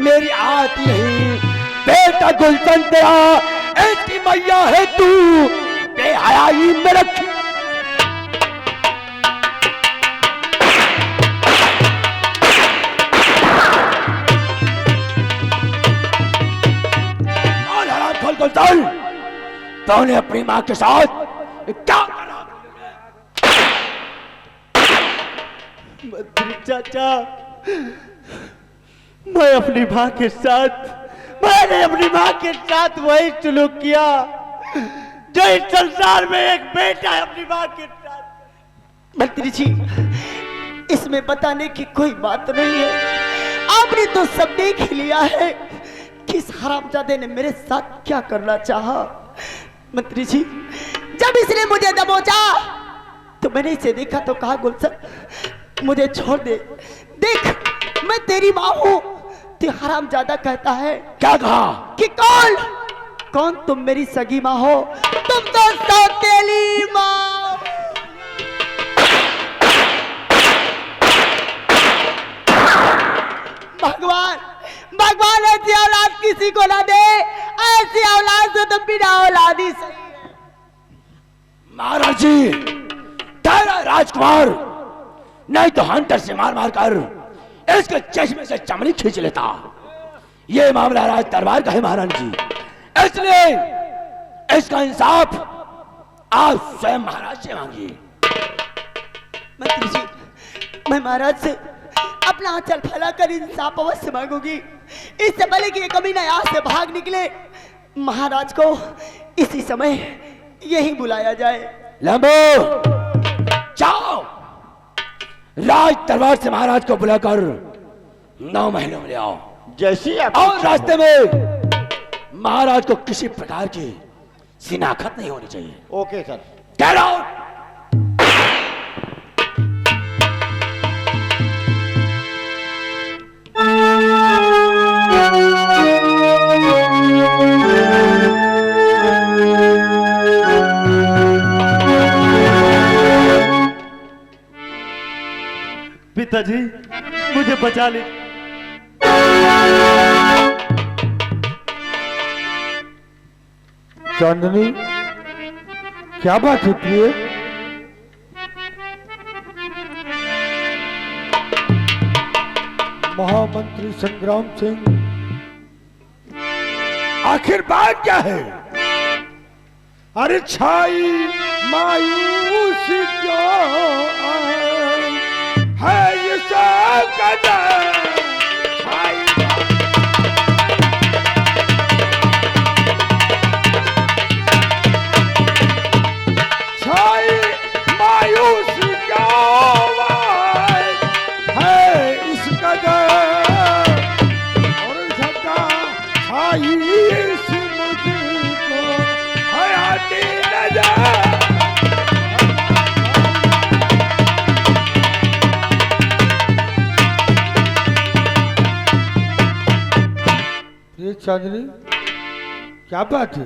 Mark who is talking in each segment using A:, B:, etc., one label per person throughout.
A: मेरी आती नहीं। बेटा गुलशन तेरा, इसकी मैया है तू, बेहयाई में रखी। और हराम खोल गुलशन, तूने अपनी माँ के साथ क्या करा?
B: मंत्री चाचा, मैंने अपनी माँ के साथ वही सलूक किया जो इस संसार में एक बेटा है अपनी माँ के साथ। मंत्री जी, इसमें बताने की कोई बात नहीं है। आपने तो सब देख ही लिया है कि इस हरामजादे ने मेरे साथ क्या करना चाहा। मंत्री जी, जब इसने मुझे दबोचा तो मैंने इसे देखा तो कहा, गुलशन मुझे छोड़ दे, देख मैं तेरी माँ हूं। तू हरामजादा कहता है।
A: क्या कहा?
B: कि कौन तुम मेरी सगी माँ हो? तुम तो सौतेली माँ। भगवान ऐसी औलाद किसी को ना दे। ऐसी औलाद से तो बिना औलादी सही है।
A: महाराज जी, तेरा राजकुमार नहीं तो हंटर से मार मार कर इसके चश्मे से चमड़ी खींच लेता। ये मामला राज दरबार का है महाराज जी, इसलिए इसका इंसाफ आप स्वयं महाराज से मांगिए।
B: मंत्री जी, मैं महाराज से अपना आंचल फैलाकर इंसाफ अवश्य मांगूंगी। इससे पहले कि ये कमीना यहाँ से भाग निकले, महाराज को इसी समय यही बुलाया जाए।
A: लंबो, जाओ राज दरबार से महाराज को बुलाकर 9 महलों में ले आओ।
B: जैसी
A: और रास्ते में महाराज को किसी प्रकार की शिनाख्त नहीं होनी चाहिए।
B: Okay sir.
A: Get out.
B: पिताजी, मुझे बचा ले।
C: चांदनी, क्या बात होती है? महामंत्री संग्राम सिंह,
A: आखिर बात क्या है?
C: अरे छाई मायूस क्यों है ये कदर? छाई मायूस क्यों है इस कदर? और सदा छाई इस मुझको हयाती नजर। ये चांदनी, क्या बात है?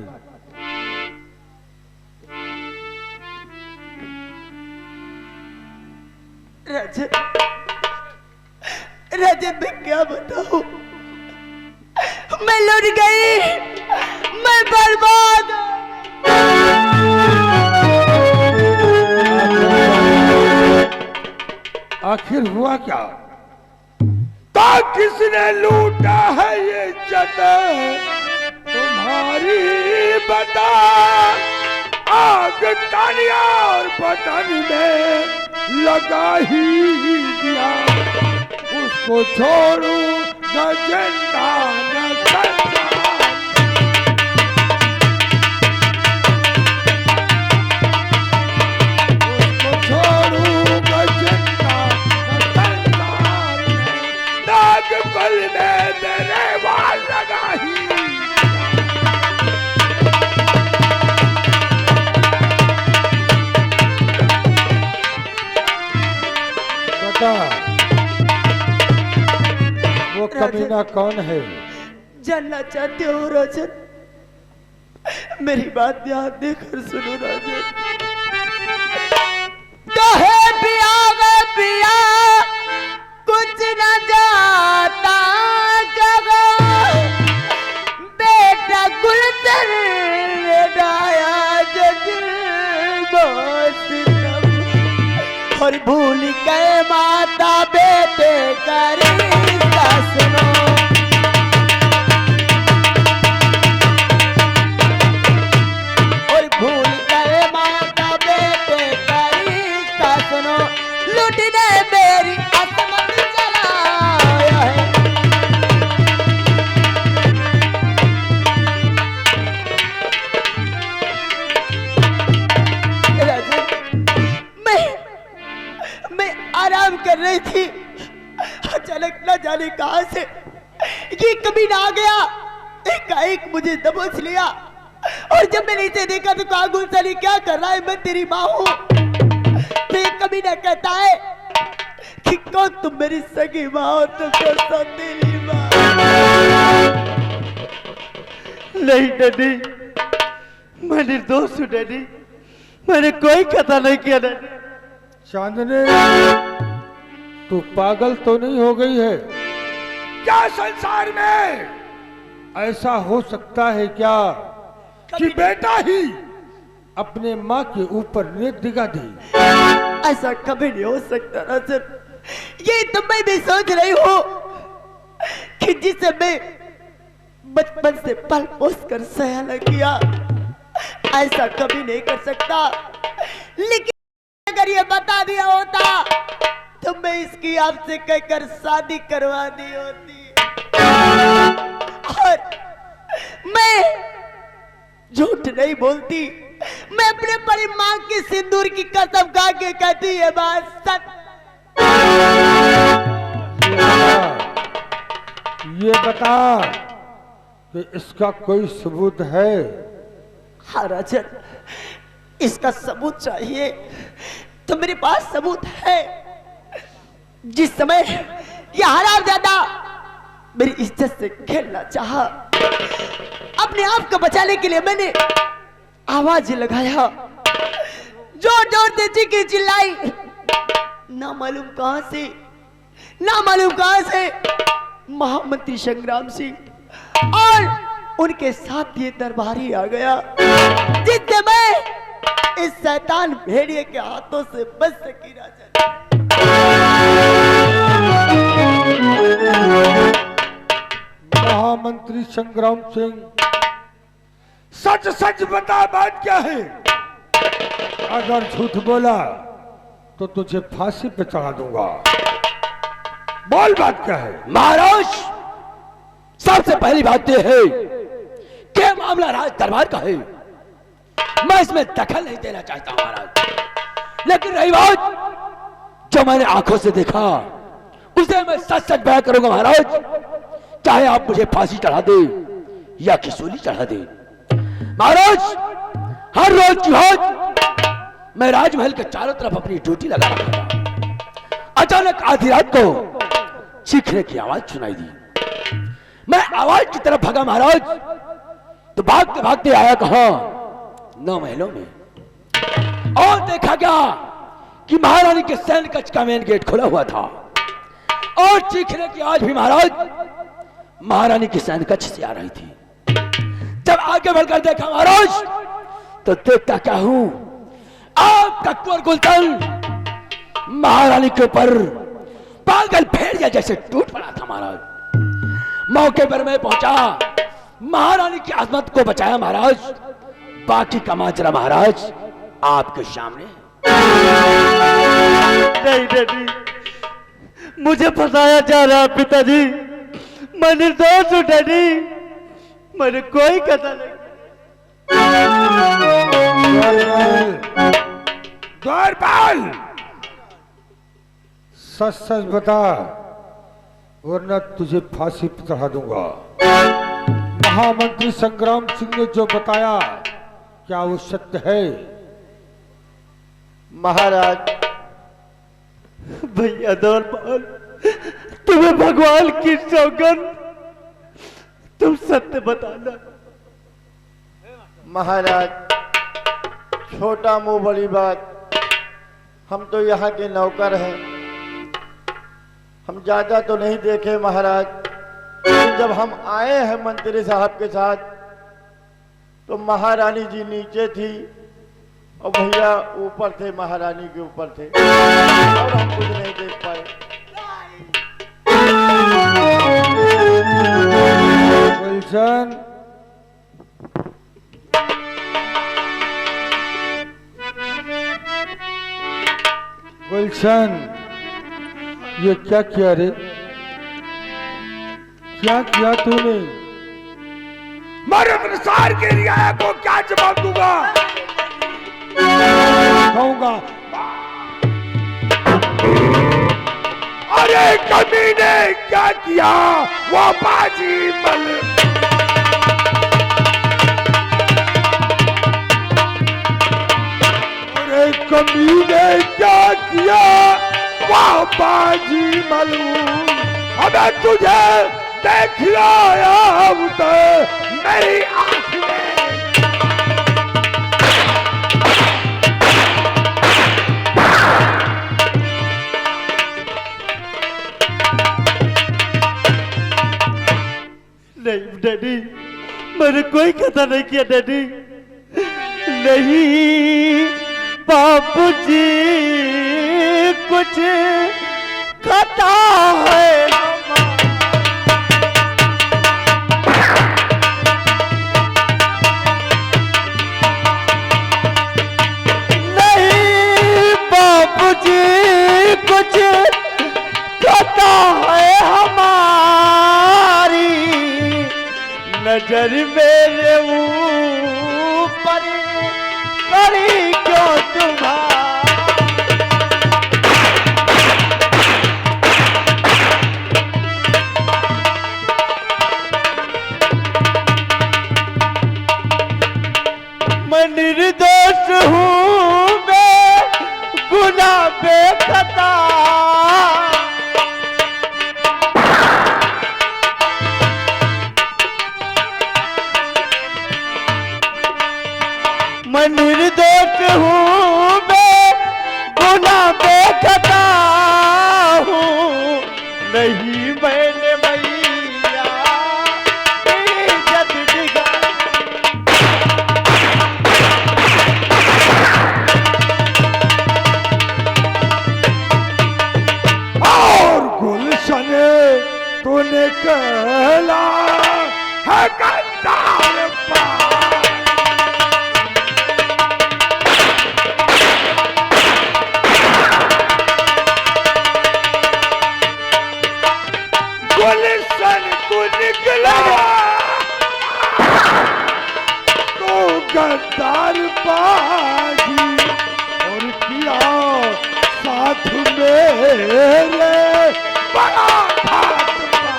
B: रजत, मैं क्या बताऊं? मैं लुट गई, मैं बर्बाद।
C: आखिर हुआ क्या? तो किसने लूटा है ये इज्जत तुम्हारी? बता। आग तानिया और बदन में लगा ही दिया, उसको छोड़ू न जिंदा न जिंदा। उसको छोड़ू न जिंदा न जिंदा। नाग पल में तेरे वाल लगा ही। वो कमीना कौन है?
B: जानना चाहते हो राजन? मेरी बात ध्यान देकर सुनो राजन। कहे पिया गे पिया, कुछ न जाता जगह। कमीना आ गया, एकाएक मुझे दबोच लिया और जब मैंने इसे देखा तो कहा गुलशन क्या कर रहा है, मैं तेरी माँ हूँ। तो ये कमीना कहता है कि कौन तुम मेरी सगी माँ और तुम कौन सौतेली माँ। नहीं डैडी, मैं निर्दोष हूँ डैडी, मैंने कोई कथा नहीं किया डैडी।
C: चांदनी, तू पागल तो नहीं हो गई है क्या? संसार में ऐसा हो सकता है क्या कि बेटा ही अपने माँ के ऊपर नेत दिखा दे?
B: ऐसा कभी नहीं हो सकता नजर। ये तो मैं भी सोच रही हूँ कि जिसे मैं बचपन से पल पोस कर सयान किया, ऐसा कभी नहीं कर सकता। लेकिन अगर ये बता दिया होता तो मैं इसकी आपसे कहकर शादी करवा दी होती। और मैं झूठ नहीं बोलती, मैं अपने परी मां की सिंदूर की कसम खा के कहती है बात सच।
C: ये बता कि इसका कोई सबूत है?
B: हाँ राजन, इसका सबूत चाहिए तो मेरे पास सबूत है। जिस समय यह हरामजादा मेरी इज्जत से खेलना चाहा, अपने आप को बचाने के लिए मैंने आवाज लगाया, जोर जोर से चीखी चिल्लाई, ना मालूम कहां से महामंत्री संग्राम सिंह और उनके साथ ये दरबारी आ गया, जिससे मैं इस शैतान भेड़िए के हाथों से बच सकी राजा।
C: महामंत्री संग्राम सिंह, सच सच बता, बात क्या है? अगर झूठ बोला तो तुझे फांसी पे चढ़ा दूंगा। बोल, बात क्या है?
A: महाराज, सबसे पहली बात यह है कि मामला राज दरबार का है, मैं इसमें दखल नहीं देना चाहता महाराज। लेकिन रही बात जो मैंने आंखों से देखा, उसे मैं सच सच बयां करूंगा महाराज, चाहे आप मुझे फांसी चढ़ा दे या खिसूली चढ़ा दे। महाराज, हर रोज की रोज मैं राजमहल के चारों तरफ अपनी ड्यूटी लगा रखा था। अचानक आधी रात को चीखने की आवाज सुनाई दी। मैं आवाज की तरफ भागा महाराज, तो भागते भागते आया कहां? 9 महलों में, और देखा गया कि महारानी के सैन्य कक्ष का मेन गेट खुला हुआ था और चीखने की आवाज भी महाराज महारानी के सैन्य कक्ष से आ रही थी। जब आगे बढ़कर देखा महाराज, तो देखता क्या हूं, आपका कुंवर गुलशन महारानी के ऊपर पागल भेड़िया जैसे टूट पड़ा था महाराज। मौके पर मैं पहुंचा, महारानी की अजमत को बचाया महाराज। बाकी का माजरा महाराज आपके सामने।
B: नहीं डैडी, मुझे फंसाया जा रहा है पिताजी, मैं निर्दोष हूं डैडी, मैंने कोई कथा नहीं।
C: द्वारपाल, सच सच बता वरना तुझे फांसी पर चढ़ा दूंगा। महामंत्री संग्राम सिंह ने जो बताया क्या वो सत्य है?
B: महाराज, भैया द्वारपाल, तुम्हें भगवान की सौगंध, तुम सत्य बताना।
D: महाराज, छोटा मुंह बड़ी बात, हम तो यहाँ के नौकर हैं, हम ज्यादा तो नहीं देखे महाराज। लेकिन जब हम आए हैं मंत्री साहब के साथ तो महारानी जी नीचे थी और भैया ऊपर थे, महारानी के ऊपर थे, और हम कुछ नहीं देख पाए।
C: गुलशन, गुलशन, ये क्या किया रे? क्या किया तूने? मर्द निसार के रियाया को क्या जवाब दूंगा? कहूंगा, अरे कमीने क्या किया? वो बाजी मल। अरे कमीने क्या किया वाह बाजी मलूम, अबे तुझे देख आया हूं तो मेरी आंख में।
B: नहीं डैडी, मैंने कोई खता नहीं किया डैडी। नहीं बाबूजी, कुछ खता है नहीं बाबूजी, कुछ खता है हमारी नजर मेरे ऊपर करी क्यों तुम्हारी। मैं निर्दोष हूँ, मैं गुनाह बेखता। मैं निर्दोष हूँ, मैं गुनाह बेखता हूँ। नहीं मैंने मैया इज्जत दिखा।
C: और गुलशन तूने कहला है गद्दार पार। गुलशन तू निकला तो गद्दार बाजी और किया साथ मेरे बड़ा खात्मा।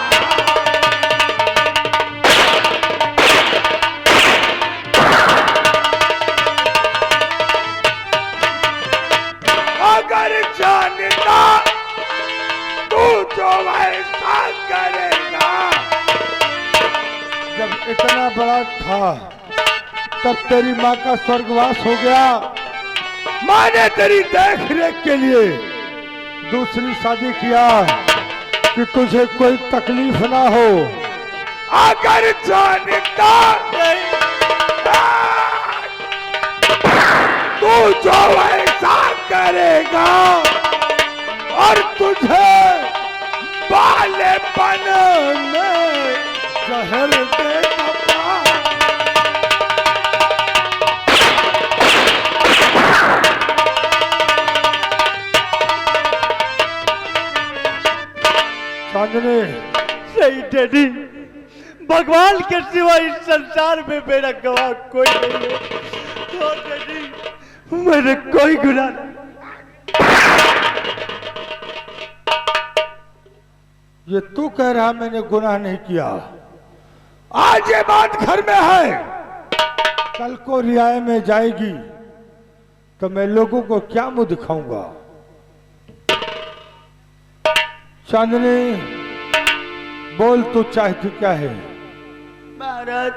C: अगर जानता तू जो वैसा करेगा। जब इतना बड़ा था तब तेरी माँ का स्वर्गवास हो गया। माँ ने तेरी देख रेख के लिए दूसरी शादी किया कि तुझे कोई तकलीफ ना हो। अगर जानता तू जो ऐसा करेगा और तुझे बालेपन में जहर देगा। चांदनी,
B: सही डैडी, भगवान के सिवा इस संसार में मेरा गवाह कोई नहीं है। तो डैडी, मैंने कोई गुनाह नहीं।
C: ये तू कह रहा मैंने गुनाह नहीं किया। आज ये बात घर में है, कल को रियाय में जाएगी तो मैं लोगों को क्या मुंह दिखाऊंगा। चांदनी बोल, तू चाहती क्या है?
B: महाराज,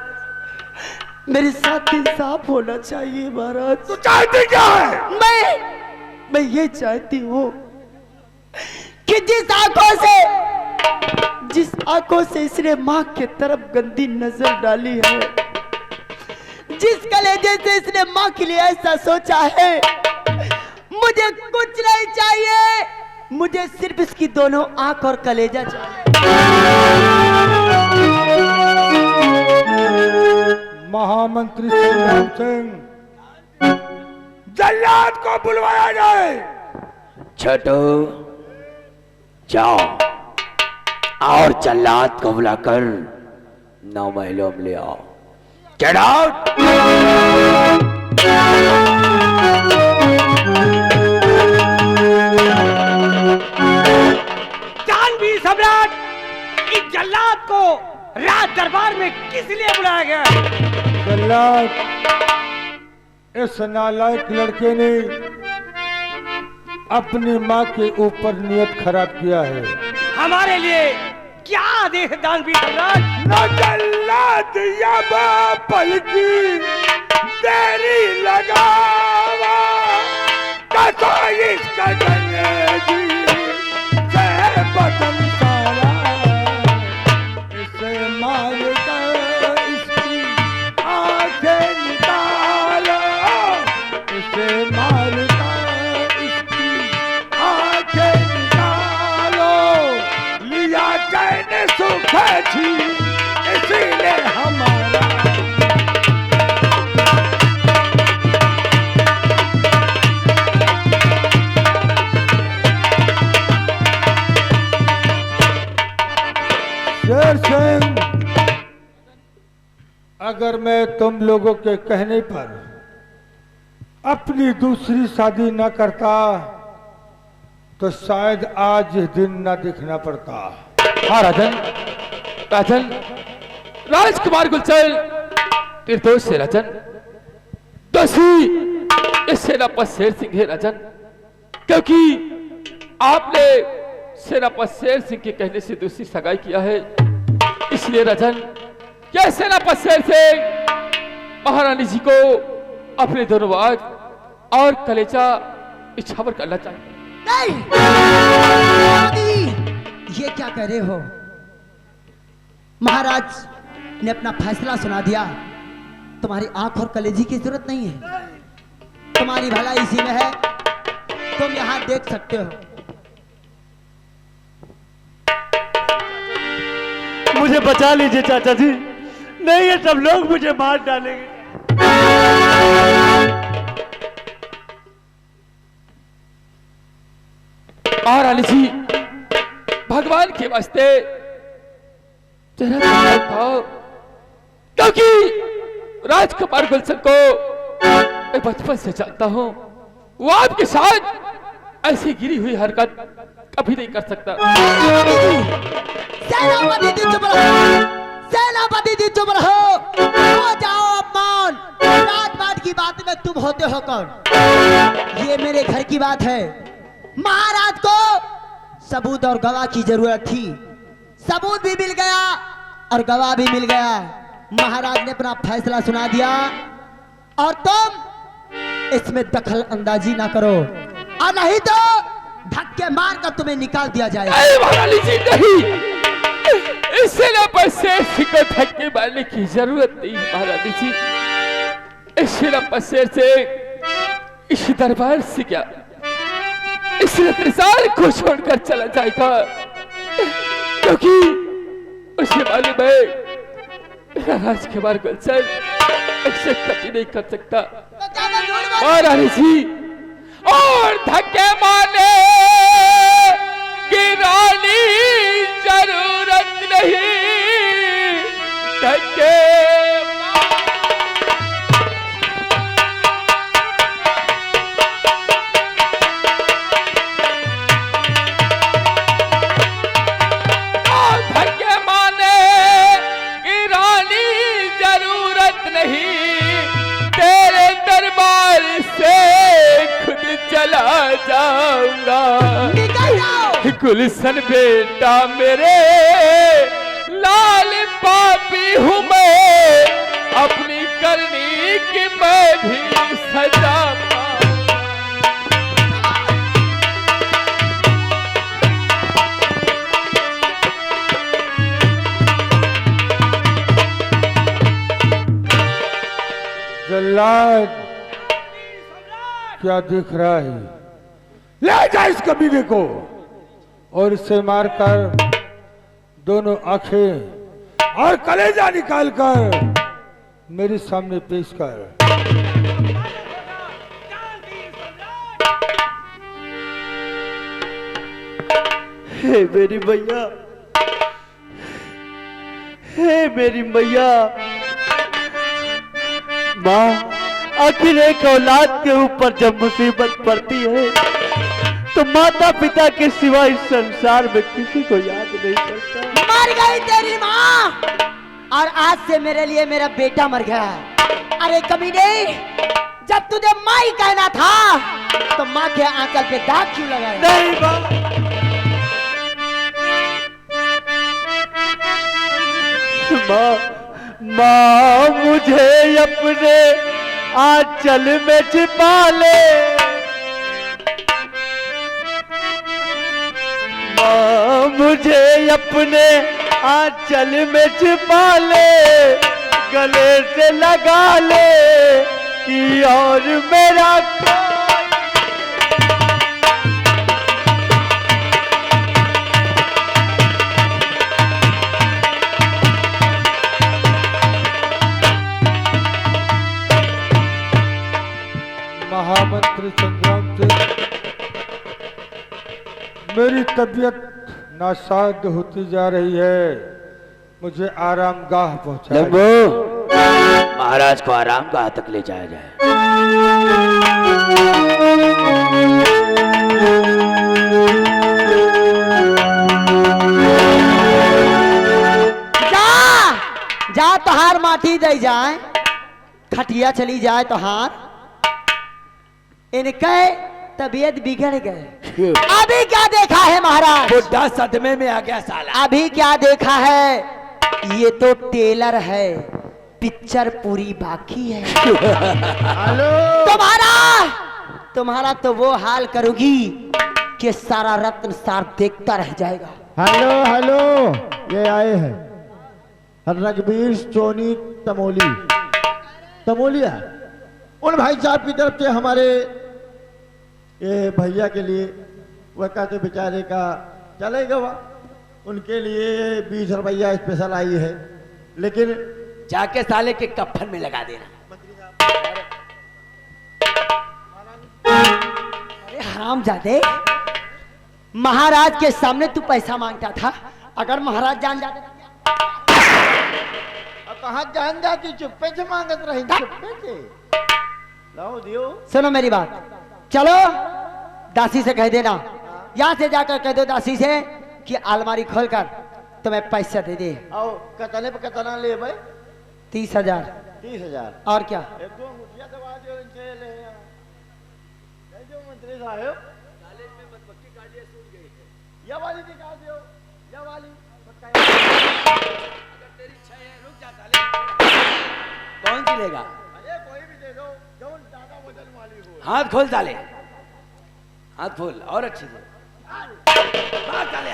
B: मेरे साथ इंसाफ होना चाहिए महाराज।
C: तू चाहती क्या है?
B: मैं ये चाहती हूँ कि जिस आंखों से इसने माँ के तरफ गंदी नजर डाली है, जिस कलेजे से इसने माँ के लिए ऐसा सोचा है, मुझे कुछ नहीं चाहिए। मुझे सिर्फ इसकी दोनों आंख और कलेजा चाहिए।
C: महामंत्री श्रीराम सिंह, जल्लाद को बुलवाया जाए।
A: छोटू जाओ और जल्लाद को बुलाकर 9 महलों में ले आओ। Get out.
E: जानवी सम्राट, इस जल्लाद को रात
B: दरबार में किस लिए बुलाया गया?
C: जल्लाद, इस नालायक लड़के ने अपनी माँ के ऊपर नियत खराब किया है।
B: हमारे लिए क्या आदेश दानवीर सम्राट?
C: न जल्लाद या बापल की तेरी लगावा कसो इसका जी से बदन सारा इसे मार कर इसकी आंखें निकालो, इसे मार कर इसकी आंखें निकालो। लिया चैन सुख छी इसीलिए हमारा शेर सिंह, अगर मैं तुम लोगों के कहने पर अपनी दूसरी शादी न करता तो शायद आज दिन न दिखना पड़ता।
E: हाँ राजन, राजन, राजकुमार गुलचर निर्दोष है राजन। दोषी इस सेनापति शेर सिंह है राजन, क्योंकि आपने सेनापति शेर सिंह के कहने से दूसरी सगाई किया है। इसलिए राजन, क्या सेनापति शेर सिंह महारानी जी को अपने दोनों वाग और कलेजा इच्छावर करना चाहिए।
F: नहीं, ये क्या कह रहे हो? महाराज ने अपना फैसला सुना दिया। तुम्हारी आंख और कलेजी की जरूरत नहीं है, तुम्हारी भलाई इसी में है, तुम यहां देख सकते हो।
B: मुझे बचा लीजिए चाचा जी, नहीं ये सब लोग मुझे मार डालेंगे।
E: महारानी जी, भगवान के वास्ते जरा खाओ, क्योंकि राजकुमार गुलशन को मैं बचपन से जानता हूं। वो आपके साथ ऐसी गिरी हुई हरकत कभी नहीं कर सकता।
F: सेनापति जी चुप रहो, सेनापति जी चुप रहो, हो जाओ अपमान। राजपाट की बात में तुम होते हो कौन? ये मेरे घर की बात है। महाराज को सबूत और गवाह की जरूरत थी, सबूत भी मिल गया और गवाह भी मिल गया। महाराज ने अपना फैसला सुना दिया और तुम इसमें दखल अंदाजी ना करो, और नहीं तो धक्के मार कर तुम्हें निकाल दिया जाएगा।
E: महारानी जी नहीं, इससे ना पैसे को धक्के मारने की जरूरत नहीं महारानी जी। इससे ना पैसे से इस दरबार से क्या इस त्रिसाल को छोड़कर चला जाएगा, क्योंकि उसे मालूम है मेरा राजकुमार गुलशन ऐसे कभी नहीं कर सकता। महारानी जी, और धक्के मारने की रानी जरूरत नहीं, धक्के मारने की रानी जरूरत नहीं, तेरे दरबार से खुद चला जाऊंगा। गुलशन बेटा मेरे लाल पापी हूँ मैं, अपनी करनी की मैं भी सजा
C: जल्लाद, क्या दिख रहा है? ले जा इस कमीने को और इसे मारकर दोनों आंखें और कलेजा निकालकर मेरे सामने पेश कर।
B: हे मेरी मैया, हे मेरी मैया। माँ, आखिर एक औलाद के ऊपर जब मुसीबत पड़ती है तो माता पिता के सिवा इस संसार में किसी को याद नहीं करता।
F: मर गई तेरी माँ आज से मेरे लिए मेरा बेटा मर गया। अरे कमीने, जब तुझे माँ ही कहना था तो माँ के आंचल पे दाग क्यों लगाया?
B: नहीं माँ, माँ मुझे अपने आंचल में छिपा ले। माँ मुझे अपने आंचल में छिपा ले, गले से लगा ले कि और मेरा
C: महामंत्री संग्राम सिंह, मेरी तबीयत नासाद होती जा रही है, मुझे आरामगाह पहुंचाया जाए।
A: लंबू, महाराज को आरामगाह तक ले जाया जाए।
F: जा तोहार माटी दे जाए, खटिया चली जाए तोहार। इनके तबीयत बिगड़ गए। अभी क्या देखा है महाराज?
A: बुढ़ा सदमे में आ गया साला।
F: अभी क्या देखा है? ये तो टेलर है, पिक्चर पूरी बाकी है।
D: हेलो,
F: तुम्हारा तो वो हाल करूंगी कि सारा रत्न सार देखता रह जाएगा।
D: हेलो, हेलो, ये आए हैं रघुवीर सोनी तमोली, तमोलिया। उन भाई साहब की तरफ से हमारे ये भैया के लिए, वह कहते बेचारे का चलेगा वह, उनके लिए 20 रुपया स्पेशल आई है। लेकिन
A: जाके साले के कफन में लगा देना।
F: अरे हरामजादे, महाराज के सामने तू पैसा मांगता था, अगर महाराज जान जाते तो
D: अब कहाँ जान जाती, चुप्पे से मांगत रही, चुप्पे से लाओ दियो।
F: सुनो मेरी बात, चलो दासी से कह देना, यहाँ से जाकर कह दो दासी से कि अलमारी खोलकर तुम्हें पैसा दे दे।
D: आओ, कतने पे कतना ले भाई?
F: 30,000।
D: 30,000।
F: और क्या?
D: एक दो मुठिया दबा दियो इनसे ले आओ। ले जो मंत्री साहब, कॉलेज में मधुमक्खी काटिया सूट गई है, ये वाली निकाल दियो, ये वाली अगर तेरी इच्छा है रुक जा साले।
A: कौन सी लेगा?
D: अरे कोई भी दे दो, जो ज्यादा वजन वाली हो।
A: हाथ खोल साले, हाथ खोल और अच्छे से बाहर साले।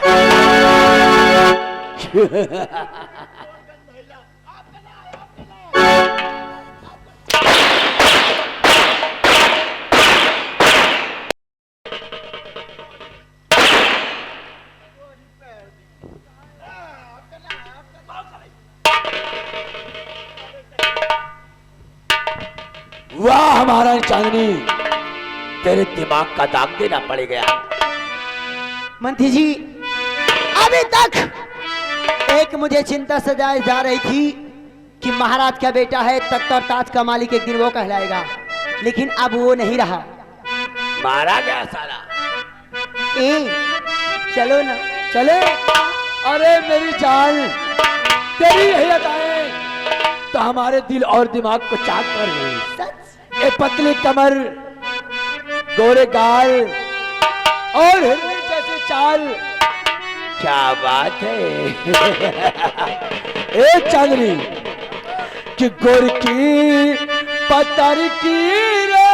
A: वाह महारानी चांदनी, तेरे दिमाग का दाग देना पड़ गया।
F: मंत्री जी, अभी तक एक मुझे चिंता सजाए जा रही थी कि महाराज का बेटा है, तख्त और ताज का मालिक एक दिन वो कहलाएगा, लेकिन अब वो नहीं रहा।
A: मारा गया साला।
F: चलो ना,
A: चले। अरे मेरी जान, तेरी यही अदाएं तो हमारे दिल और दिमाग को चाक कर गई।
F: सच।
A: ए पतली कमर, गोरे गाल और हिरनी जैसी चाल, क्या बात है। ए चांदनी कि गोर की पतर की रे,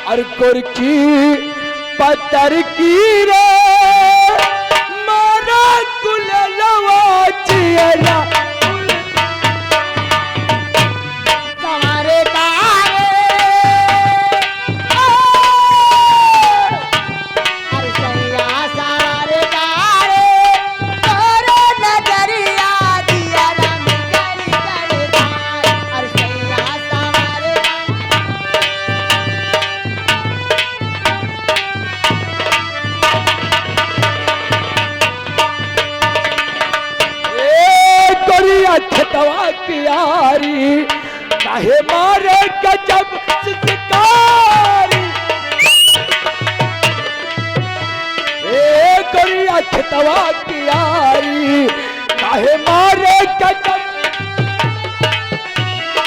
A: और गोर की पतर की रे, मारा कुल लवाचिया
F: सवारे तारे, अरे सैया सवारे तारे, तोरे नजरिया दिया रंग करी करी धार, अरे सैया सवारे
A: गोरिया छतवा की यारी, काहे मारे गजब शिकारी। खतवा की यारी काहे मारे कदम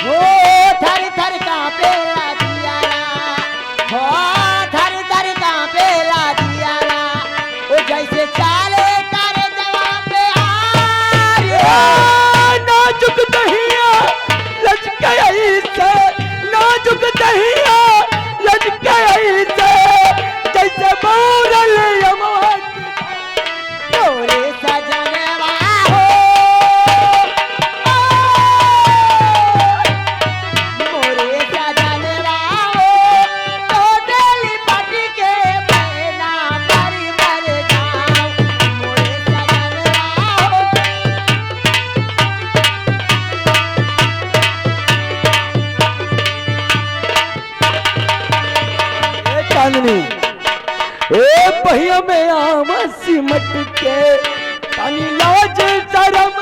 F: हो थर थर कांपेला दियारा, हो थर थर कांपेला दियारा, ओ जैसे चाले कर जवाब पे
A: नाजुक दहिया लचकाई से, नाजुक दहिया लचकाई से, जैसे मोरल यमवा
F: मोरे सजनवा हो, मोरे सजनवा हो, तो दिल पट के बहना मर मर जाऊं, मोरे सजनवा हो।
A: चांदनी ए पहिया में आम सिमट के तानी लाज शरम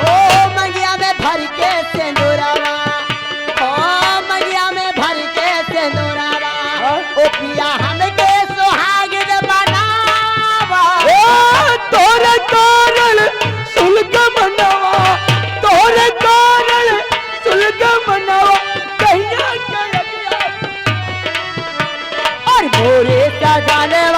F: ओ मंगिया में भर के सिंदूरावा, ओ मंगिया में भर के सिंदूरावा, ओ पिया हमके सुहागिन बनावा।
A: तोरे कारण सुलग मनवा, तोरे कारण सुलग मनवा कहिया के
F: और मोरे सजनवा